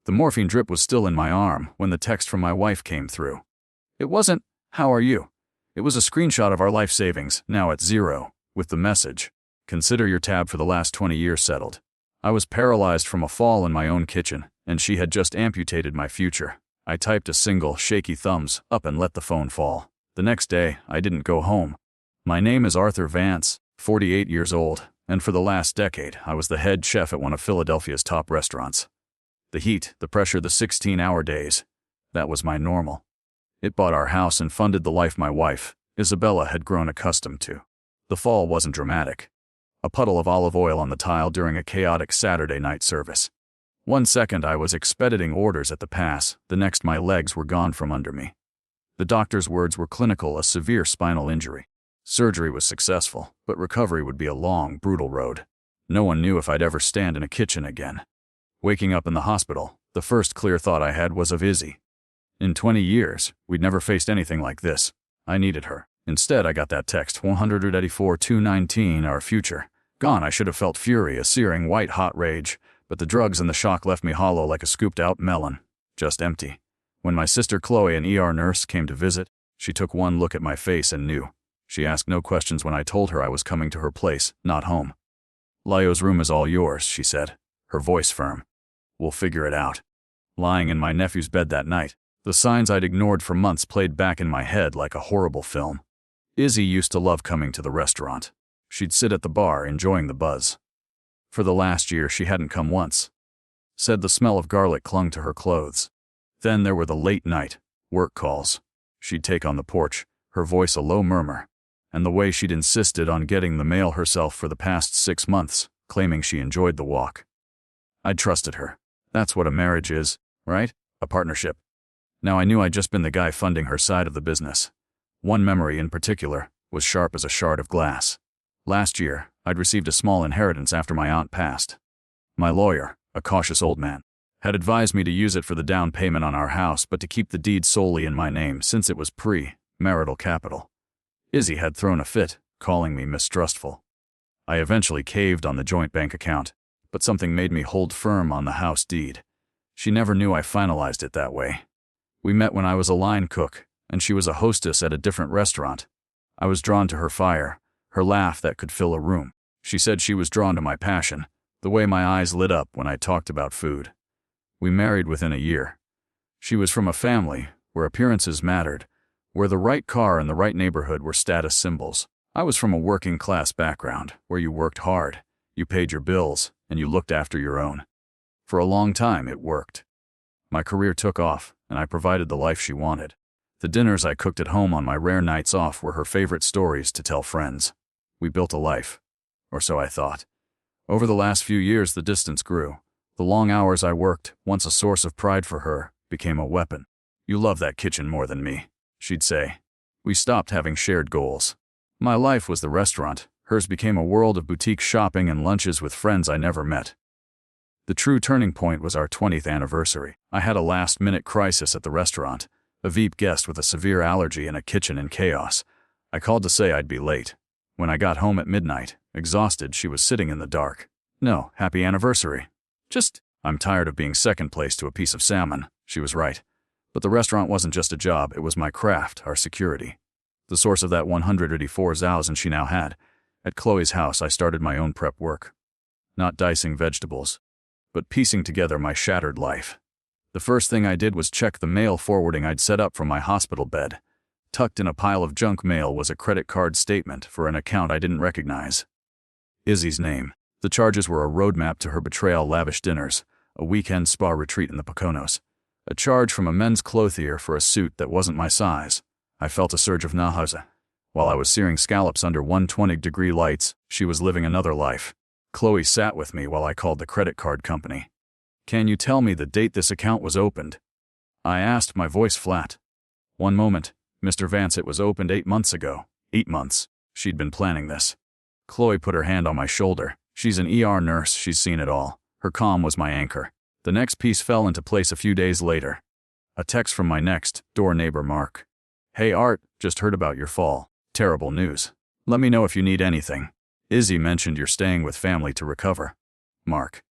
The morphine drip was still in my arm when the text from my wife came through. It wasn't, "How are you?" It was a screenshot of our life savings, now at 0, with the message, "Consider your tab for the last 20 years settled." I was paralyzed from a fall in my own kitchen, and she had just amputated my future. I typed a single, shaky thumbs up and let the phone fall. The next day, I didn't go home. My name is Arthur Vance, 48 years old, and for the last decade, I was the head chef at one of Philadelphia's top restaurants. The heat, the pressure, the 16-hour days. That was my normal. It bought our house and funded the life my wife, Isabella, had grown accustomed to. The fall wasn't dramatic. A puddle of olive oil on the tile during a chaotic Saturday night service. One second I was expediting orders at the pass, the next my legs were gone from under me. The doctor's words were clinical: a severe spinal injury. Surgery was successful, but recovery would be a long, brutal road. No one knew if I'd ever stand in a kitchen again. Waking up in the hospital, the first clear thought I had was of Izzy. In 20 years, we'd never faced anything like this. I needed her. Instead, I got that text, 184-219, our future. Gone. I should have felt fury, a searing white-hot rage, but the drugs and the shock left me hollow like a scooped-out melon. Just empty. When my sister Chloe, an ER nurse, came to visit, she took one look at my face and knew. She asked no questions when I told her I was coming to her place, not home. "Lyo's room is all yours," she said, her voice firm. "We'll figure it out." Lying in my nephew's bed that night, the signs I'd ignored for months played back in my head like a horrible film. Izzy used to love coming to the restaurant. She'd sit at the bar enjoying the buzz. For the last year she hadn't come once. Said the smell of garlic clung to her clothes. Then there were the late-night work calls. She'd take on the porch, her voice a low murmur, and the way she'd insisted on getting the mail herself for the past 6 months, claiming she enjoyed the walk. I'd trusted her. That's what a marriage is, right? A partnership. Now I knew I'd just been the guy funding her side of the business. One memory in particular was sharp as a shard of glass. Last year, I'd received a small inheritance after my aunt passed. My lawyer, a cautious old man, had advised me to use it for the down payment on our house, but to keep the deed solely in my name since it was pre-marital capital. Izzy had thrown a fit, calling me mistrustful. I eventually caved on the joint bank account, but something made me hold firm on the house deed. She never knew I finalized it that way. We met when I was a line cook, and she was a hostess at a different restaurant. I was drawn to her fire, her laugh that could fill a room. She said she was drawn to my passion, the way my eyes lit up when I talked about food. We married within a year. She was from a family where appearances mattered, where the right car and the right neighborhood were status symbols. I was from a working-class background, where you worked hard, you paid your bills, and you looked after your own. For a long time, it worked. My career took off, and I provided the life she wanted. The dinners I cooked at home on my rare nights off were her favorite stories to tell friends. We built a life. Or so I thought. Over the last few years, the distance grew. The long hours I worked, once a source of pride for her, became a weapon. "You love that kitchen more than me," she'd say. We stopped having shared goals. My life was the restaurant. Hers became a world of boutique shopping and lunches with friends I never met. The true turning point was our 20th anniversary. I had a last-minute crisis at the restaurant, a VIP guest with a severe allergy and a kitchen in chaos. I called to say I'd be late. When I got home at midnight, exhausted, she was sitting in the dark. "No, happy anniversary. I'm tired of being second place to a piece of salmon." She was right. But the restaurant wasn't just a job, it was my craft, our security. The source of that 184,000 she now had. At Chloe's house, I started my own prep work. Not dicing vegetables, but piecing together my shattered life. The first thing I did was check the mail forwarding I'd set up from my hospital bed. Tucked in a pile of junk mail was a credit card statement for an account I didn't recognize. Izzy's name. The charges were a roadmap to her betrayal, lavish dinners, a weekend spa retreat in the Poconos, a charge from a men's clothier for a suit that wasn't my size. I felt a surge of nausea. While I was searing scallops under 120-degree lights, she was living another life. Chloe sat with me while I called the credit card company. "Can you tell me the date this account was opened?" I asked, my voice flat. "One moment, Mr. Vance, it was opened 8 months ago." 8 months. She'd been planning this. Chloe put her hand on my shoulder. She's an ER nurse, she's seen it all. Her calm was my anchor. The next piece fell into place a few days later. A text from my next-door neighbor, Mark. "Hey Art, just heard about your fall. Terrible news. Let me know if you need anything. Izzy mentioned you're staying with family to recover. Mark."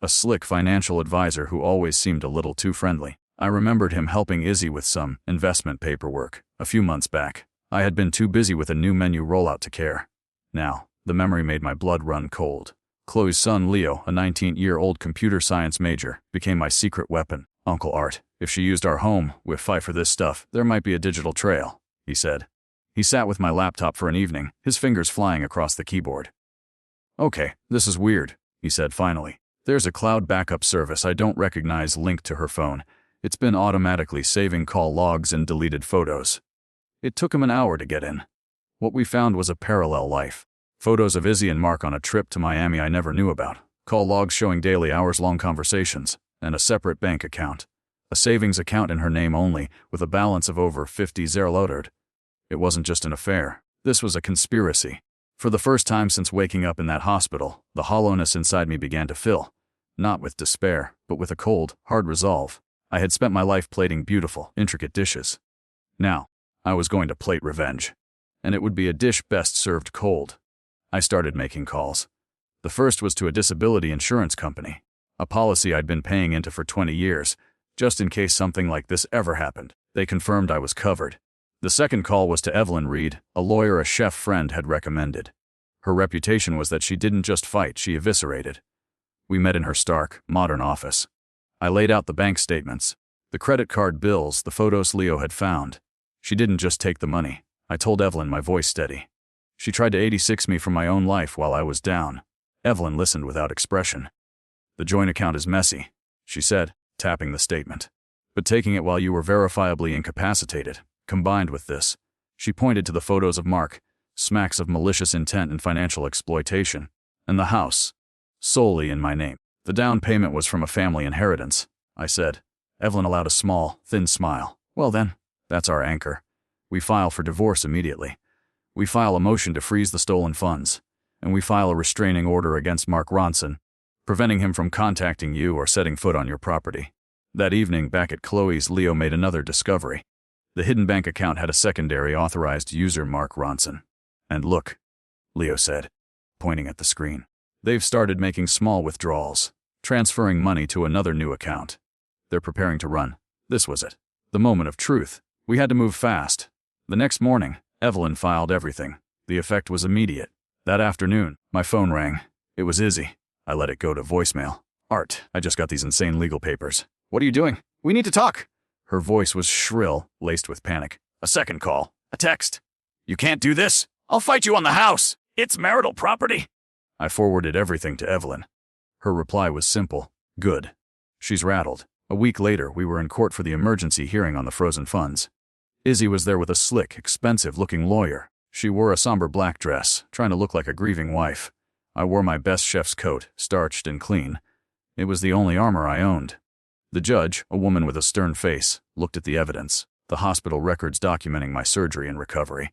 a slick financial advisor who always seemed a little too friendly. I remembered him helping Izzy with some investment paperwork a few months back. I had been too busy with a new menu rollout to care. Now, the memory made my blood run cold. Chloe's son Leo, a 19-year-old computer science major, became my secret weapon. Uncle Art, if she used our home Wi-Fi for this stuff, there might be a digital trail, he said. He sat with my laptop for an evening, his fingers flying across the keyboard. Okay, this is weird, he said finally. There's a cloud backup service I don't recognize linked to her phone. It's been automatically saving call logs and deleted photos. It took him an hour to get in. What we found was a parallel life. Photos of Izzy and Mark on a trip to Miami I never knew about, call logs showing daily hours-long conversations, and a separate bank account. A savings account in her name only, with a balance of over 50 zeroed. It wasn't just an affair. This was a conspiracy. For the first time since waking up in that hospital, the hollowness inside me began to fill. Not with despair, but with a cold, hard resolve. I had spent my life plating beautiful, intricate dishes. Now, I was going to plate revenge. And it would be a dish best served cold. I started making calls. The first was to a disability insurance company, a policy I'd been paying into for 20 years, just in case something like this ever happened. They confirmed I was covered. The second call was to Evelyn Reed, a lawyer a chef friend had recommended. Her reputation was that she didn't just fight, she eviscerated. We met in her stark, modern office. I laid out the bank statements, the credit card bills, the photos Leo had found. She didn't just take the money. I told Evelyn, my voice steady. She tried to 86 me from my own life while I was down. Evelyn listened without expression. The joint account is messy, she said, tapping the statement. But taking it while you were verifiably incapacitated, combined with this, she pointed to the photos of Mark, smacks of malicious intent and financial exploitation, and the house, solely in my name. The down payment was from a family inheritance, I said. Evelyn allowed a small, thin smile. Well then, that's our anchor. We file for divorce immediately. We file a motion to freeze the stolen funds, and we file a restraining order against Mark Ronson, preventing him from contacting you or setting foot on your property. That evening, back at Chloe's, Leo made another discovery. The hidden bank account had a secondary authorized user, Mark Ronson. And look, Leo said, pointing at the screen. They've started making small withdrawals, transferring money to another new account. They're preparing to run. This was it. The moment of truth. We had to move fast. The next morning, Evelyn filed everything. The effect was immediate. That afternoon, my phone rang. It was Izzy. I let it go to voicemail. Art, I just got these insane legal papers. What are you doing? We need to talk. Her voice was shrill, laced with panic. A second call. A text. You can't do this. I'll fight you on the house. It's marital property. I forwarded everything to Evelyn. Her reply was simple. Good. She's rattled. A week later, we were in court for the emergency hearing on the frozen funds. Izzy was there with a slick, expensive-looking lawyer. She wore a somber black dress, trying to look like a grieving wife. I wore my best chef's coat, starched and clean. It was the only armor I owned. The judge, a woman with a stern face, looked at the evidence, the hospital records documenting my surgery and recovery,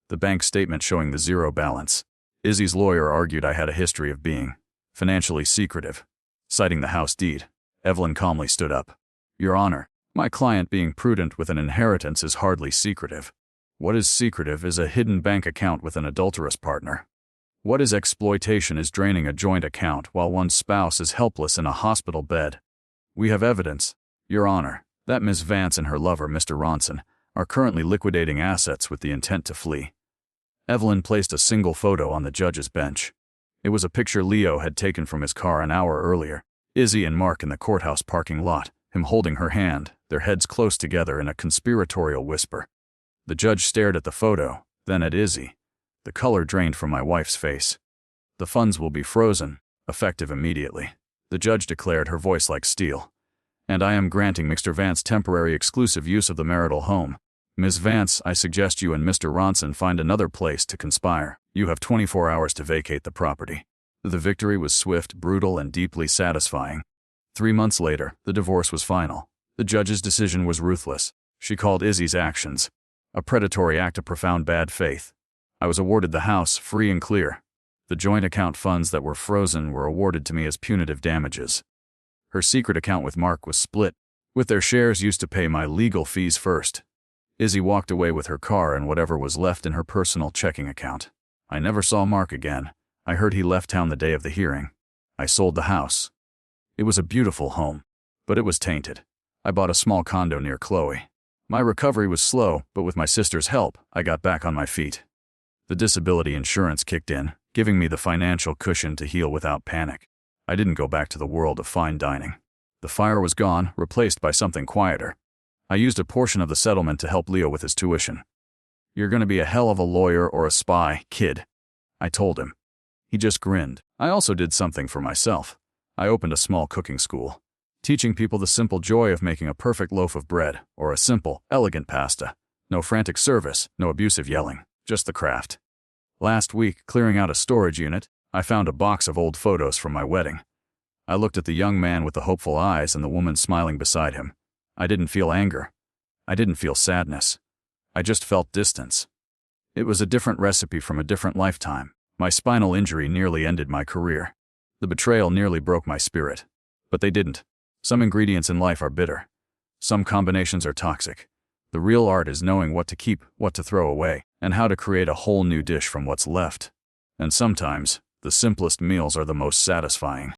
the bank statement showing the zero balance. Izzy's lawyer argued I had a history of being financially secretive. Citing the house deed, Evelyn calmly stood up. Your Honor, my client being prudent with an inheritance is hardly secretive. What is secretive is a hidden bank account with an adulterous partner. What is exploitation is draining a joint account while one's spouse is helpless in a hospital bed. We have evidence, Your Honor, that Ms. Vance and her lover, Mr. Ronson, are currently liquidating assets with the intent to flee. Evelyn placed a single photo on the judge's bench. It was a picture Leo had taken from his car an hour earlier. Izzy and Mark in the courthouse parking lot, him holding her hand, their heads close together in a conspiratorial whisper. The judge stared at the photo, then at Izzy. The color drained from my wife's face. The funds will be frozen, effective immediately, the judge declared, her voice like steel. And I am granting Mr. Vance temporary exclusive use of the marital home. Ms. Vance, I suggest you and Mr. Ronson find another place to conspire. You have 24 hours to vacate the property. The victory was swift, brutal, and deeply satisfying. 3 months later, the divorce was final. The judge's decision was ruthless. She called Izzy's actions a predatory act of profound bad faith. I was awarded the house, free and clear. The joint account funds that were frozen were awarded to me as punitive damages. Her secret account with Mark was split, with their shares used to pay my legal fees first. Izzy walked away with her car and whatever was left in her personal checking account. I never saw Mark again. I heard he left town the day of the hearing. I sold the house. It was a beautiful home, but it was tainted. I bought a small condo near Chloe. My recovery was slow, but with my sister's help, I got back on my feet. The disability insurance kicked in, giving me the financial cushion to heal without panic. I didn't go back to the world of fine dining. The fire was gone, replaced by something quieter. I used a portion of the settlement to help Leo with his tuition. "You're gonna be a hell of a lawyer or a spy, kid," I told him. He just grinned. I also did something for myself. I opened a small cooking school, teaching people the simple joy of making a perfect loaf of bread or a simple, elegant pasta. No frantic service, no abusive yelling, just the craft. Last week, clearing out a storage unit, I found a box of old photos from my wedding. I looked at the young man with the hopeful eyes and the woman smiling beside him. I didn't feel anger. I didn't feel sadness. I just felt distance. It was a different recipe from a different lifetime. My spinal injury nearly ended my career. The betrayal nearly broke my spirit. But they didn't. Some ingredients in life are bitter. Some combinations are toxic. The real art is knowing what to keep, what to throw away, and how to create a whole new dish from what's left. And sometimes, the simplest meals are the most satisfying.